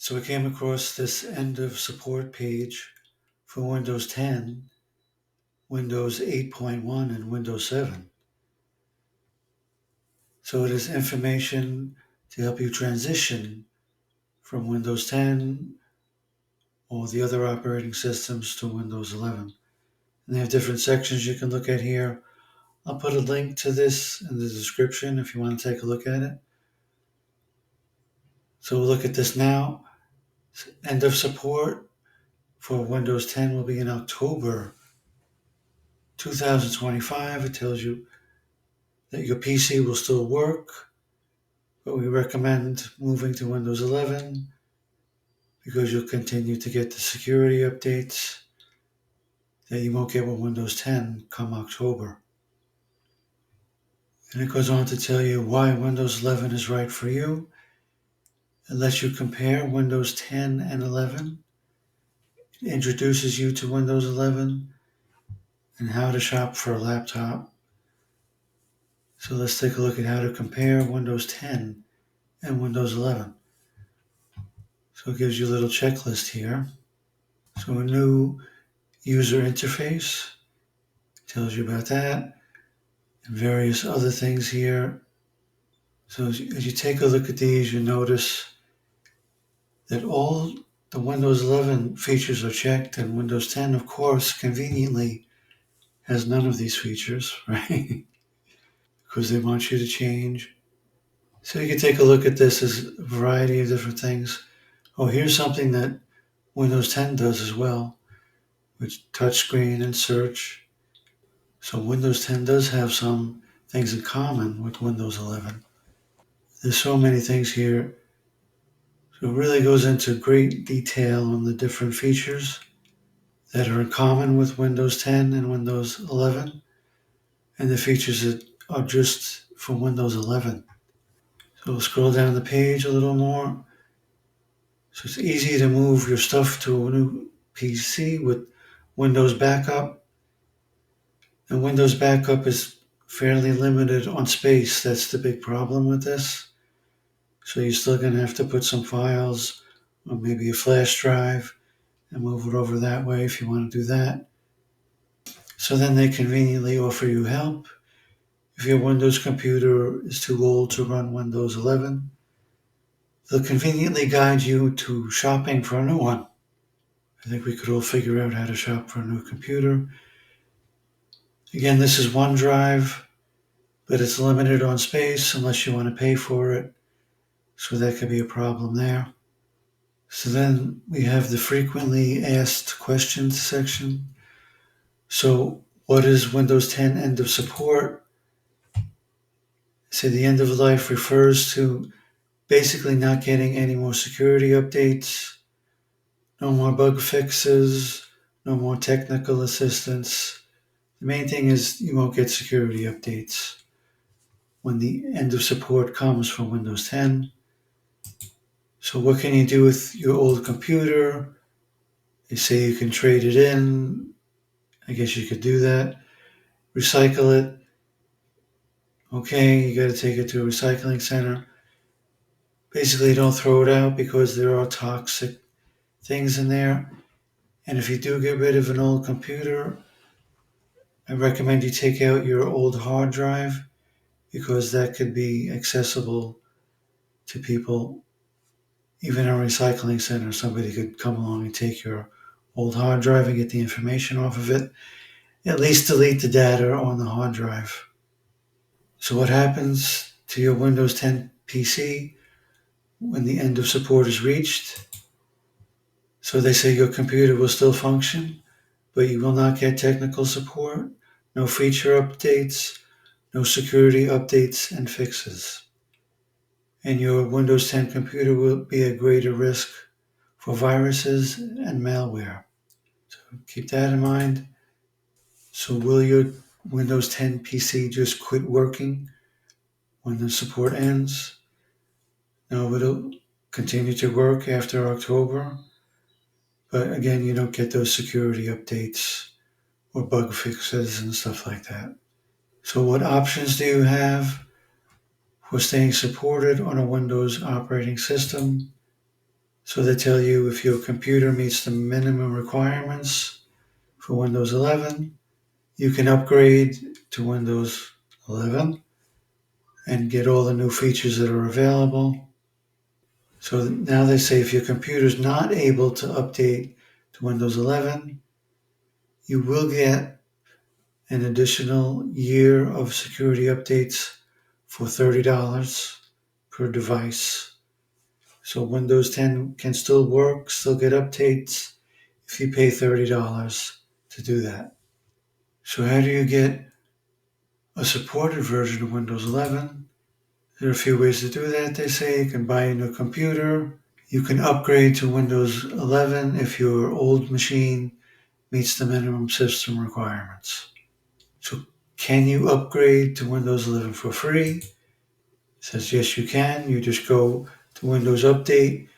So we came across this end of support page for Windows 10, Windows 8.1, and Windows 7. So it is information to help you transition from Windows 10 or the other operating systems to Windows 11. And they have different sections you can look at here. I'll put a link to this in the description if you want to take a look at it. So we'll look at this now. End of support for Windows 10 will be in October 2025. It tells you that your PC will still work, but we recommend moving to Windows 11 because you'll continue to get the security updates that you won't get with Windows 10 come October. And it goes on to tell you why Windows 11 is right for you. It lets you compare Windows 10 and 11. It introduces you to Windows 11 and how to shop for a laptop. So let's take a look at how to compare Windows 10 and Windows 11. So it gives you a little checklist here. So a new user interface tells you about that and various other things here. So as you take a look at these, you notice that all the Windows 11 features are checked, and Windows 10, of course, conveniently has none of these features, right? Because they want you to change. So you can take a look at this as a variety of different things. Oh, here's something that Windows 10 does as well, which touchscreen and search. So Windows 10 does have some things in common with Windows 11. There's so many things here. So it really goes into great detail on the different features that are in common with Windows 10 and Windows 11, and the features that are just for Windows 11. So we'll scroll down the page a little more. So it's easy to move your stuff to a new PC with Windows Backup. And Windows Backup is fairly limited on space. That's the big problem with this. So you're still going to have to put some files or maybe a flash drive and move it over that way if you want to do that. So then they conveniently offer you help. If your Windows computer is too old to run Windows 11, they'll conveniently guide you to shopping for a new one. I think we could all figure out how to shop for a new computer. Again, this is OneDrive, but it's limited on space unless you want to pay for it. So that could be a problem there. So then we have the frequently asked questions section. So what is Windows 10 end of support? So the end of life refers to basically not getting any more security updates, no more bug fixes, no more technical assistance. The main thing is you won't get security updates when the end of support comes for Windows 10. So what can you do with your old computer? They say you can trade it in. I guess you could do that. Recycle it. Okay, you got to take it to a recycling center. Basically, don't throw it out because there are toxic things in there. And if you do get rid of an old computer, I recommend you take out your old hard drive because that could be accessible to people. Even in a recycling center, somebody could come along and take your old hard drive and get the information off of it. At least delete the data on the hard drive. So what happens to your Windows 10 PC when the end of support is reached? So they say your computer will still function, but you will not get technical support, no feature updates, no security updates and fixes. And your Windows 10 computer will be at greater risk for viruses and malware. So keep that in mind. So will your Windows 10 PC just quit working when the support ends? No, it'll continue to work after October. But again, you don't get those security updates or bug fixes and stuff like that. So what options do you have for staying supported on a Windows operating system? So they tell you if your computer meets the minimum requirements for Windows 11, you can upgrade to Windows 11 and get all the new features that are available. So now they say if your computer is not able to update to Windows 11, you will get an additional year of security updates for $30 per device. So Windows 10 can still work, still get updates if you pay $30 to do that. So how do you get a supported version of Windows 11? There are a few ways to do that. They say you can buy a new computer. You can upgrade to Windows 11 if your old machine meets the minimum system requirements. So can you upgrade to Windows 11 for free? It says yes, you can. You just go to Windows Update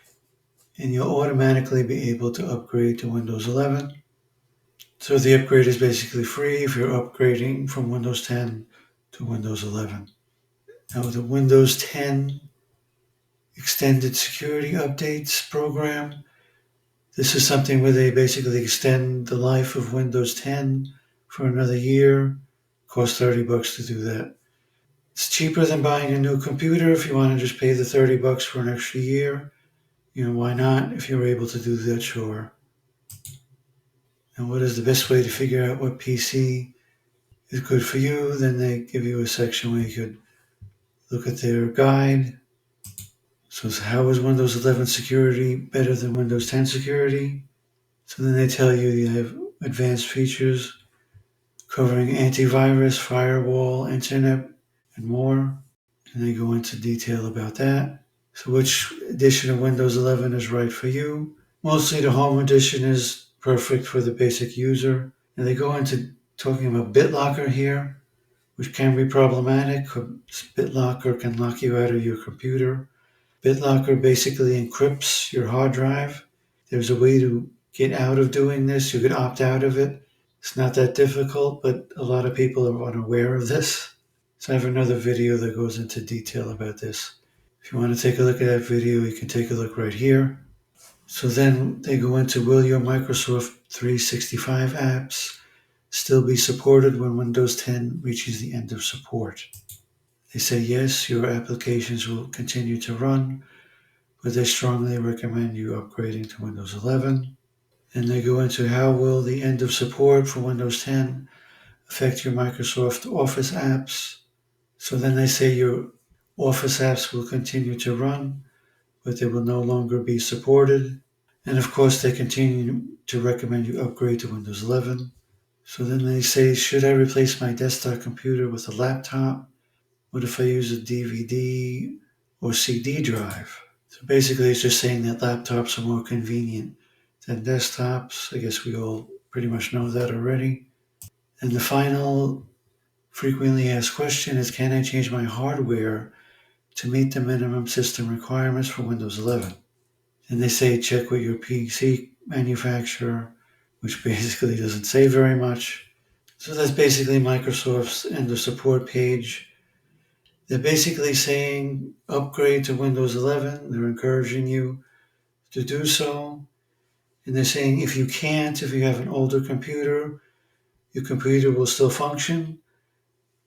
and you'll automatically be able to upgrade to Windows 11. So the upgrade is basically free if you're upgrading from Windows 10 to Windows 11. Now the Windows 10 Extended Security Updates program, this is something where they basically extend the life of Windows 10 for another year. Costs $30 to do that. It's cheaper than buying a new computer if you want to just pay the $30 for an extra year. Why not? If you're able to do that, sure. And what is the best way to figure out what PC is good for you? Then they give you a section where you could look at their guide. So it's how is Windows 11 security better than Windows 10 security? So then they tell you you have advanced features covering antivirus, firewall, internet, and more. And they go into detail about that. So which edition of Windows 11 is right for you? Mostly the Home Edition is perfect for the basic user. And they go into talking about BitLocker here, which can be problematic. BitLocker can lock you out of your computer. BitLocker basically encrypts your hard drive. There's a way to get out of doing this. You could opt out of it. It's not that difficult, but a lot of people are unaware of this. So I have another video that goes into detail about this. If you want to take a look at that video, you can take a look right here. So then they go into will your Microsoft 365 apps still be supported when Windows 10 reaches the end of support? They say yes, your applications will continue to run, but they strongly recommend you upgrading to Windows 11. And they go into how will the end of support for Windows 10 affect your Microsoft Office apps. So then they say your Office apps will continue to run, but they will no longer be supported. And of course, they continue to recommend you upgrade to Windows 11. So then they say, should I replace my desktop computer with a laptop? What if I use a DVD or CD drive? So basically, it's just saying that laptops are more convenient than desktops. I guess we all pretty much know that already. And the final frequently asked question is, can I change my hardware to meet the minimum system requirements for Windows 11? And they say check with your PC manufacturer, which basically doesn't say very much. So that's basically Microsoft's end of support page. They're basically saying upgrade to Windows 11. They're encouraging you to do so. And they're saying if you can't, if you have an older computer, your computer will still function,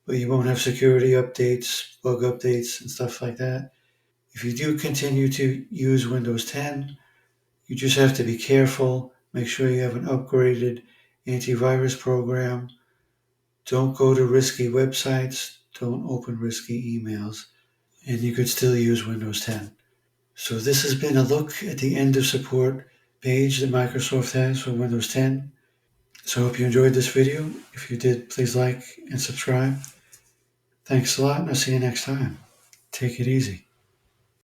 but you won't have security updates, bug updates, and stuff like that. If you do continue to use Windows 10, you just have to be careful. Make sure you have an upgraded antivirus program. Don't go to risky websites. Don't open risky emails. And you could still use Windows 10. So this has been a look at the end of support page that Microsoft has for Windows 10. So I hope you enjoyed this video. If you did, please like and subscribe. Thanks a lot, and I'll see you next time. Take it easy.